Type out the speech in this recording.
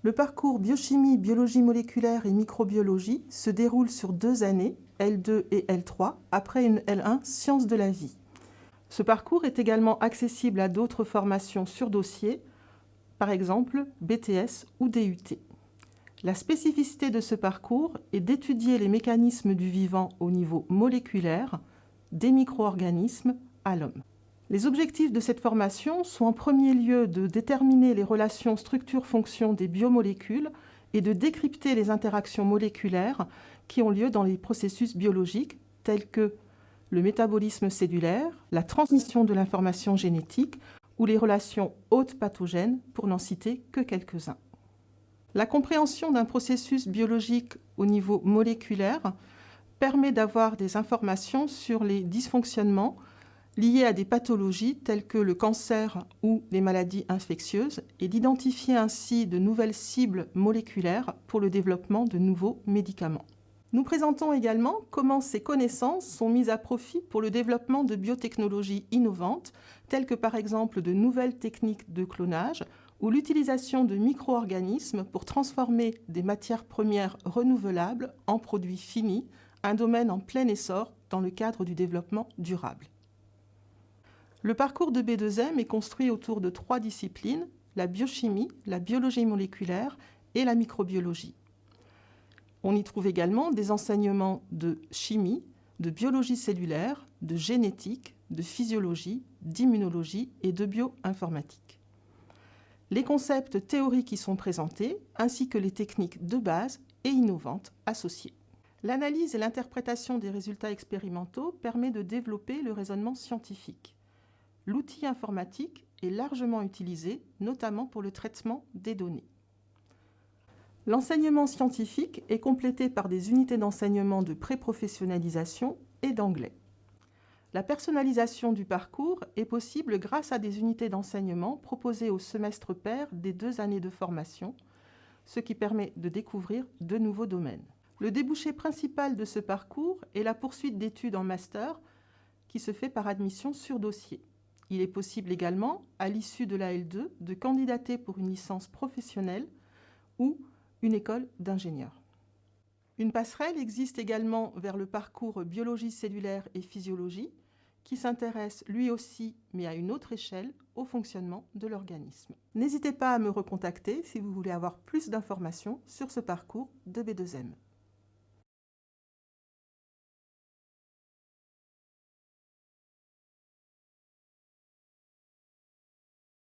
Le parcours biochimie, biologie moléculaire et microbiologie se déroule sur 2 années, L2 et L3, après une L1 sciences de la vie. Ce parcours est également accessible à d'autres formations sur dossier, par exemple BTS ou DUT. La spécificité de ce parcours est d'étudier les mécanismes du vivant au niveau moléculaire, des micro-organismes à l'homme. Les objectifs de cette formation sont en premier lieu de déterminer les relations structure-fonction des biomolécules et de décrypter les interactions moléculaires qui ont lieu dans les processus biologiques tels que le métabolisme cellulaire, la transmission de l'information génétique ou les relations hôtes pathogènes, pour n'en citer que quelques-uns. La compréhension d'un processus biologique au niveau moléculaire permet d'avoir des informations sur les dysfonctionnements liés à des pathologies telles que le cancer ou les maladies infectieuses et d'identifier ainsi de nouvelles cibles moléculaires pour le développement de nouveaux médicaments. Nous présentons également comment ces connaissances sont mises à profit pour le développement de biotechnologies innovantes, telles que par exemple de nouvelles techniques de clonage ou l'utilisation de micro-organismes pour transformer des matières premières renouvelables en produits finis, un domaine en plein essor dans le cadre du développement durable. Le parcours de B2M est construit autour de 3 disciplines, la biochimie, la biologie moléculaire et la microbiologie. On y trouve également des enseignements de chimie, de biologie cellulaire, de génétique, de physiologie, d'immunologie et de bioinformatique. Les concepts théoriques y sont présentés, ainsi que les techniques de base et innovantes associées. L'analyse et l'interprétation des résultats expérimentaux permet de développer le raisonnement scientifique. L'outil informatique est largement utilisé, notamment pour le traitement des données. L'enseignement scientifique est complété par des unités d'enseignement de pré-professionnalisation et d'anglais. La personnalisation du parcours est possible grâce à des unités d'enseignement proposées au semestre pair des 2 années de formation, ce qui permet de découvrir de nouveaux domaines. Le débouché principal de ce parcours est la poursuite d'études en master qui se fait par admission sur dossier. Il est possible également, à l'issue de la L2, de candidater pour une licence professionnelle ou une école d'ingénieur. Une passerelle existe également vers le parcours biologie cellulaire et physiologie, qui s'intéresse lui aussi, mais à une autre échelle, au fonctionnement de l'organisme. N'hésitez pas à me recontacter si vous voulez avoir plus d'informations sur ce parcours de B2M.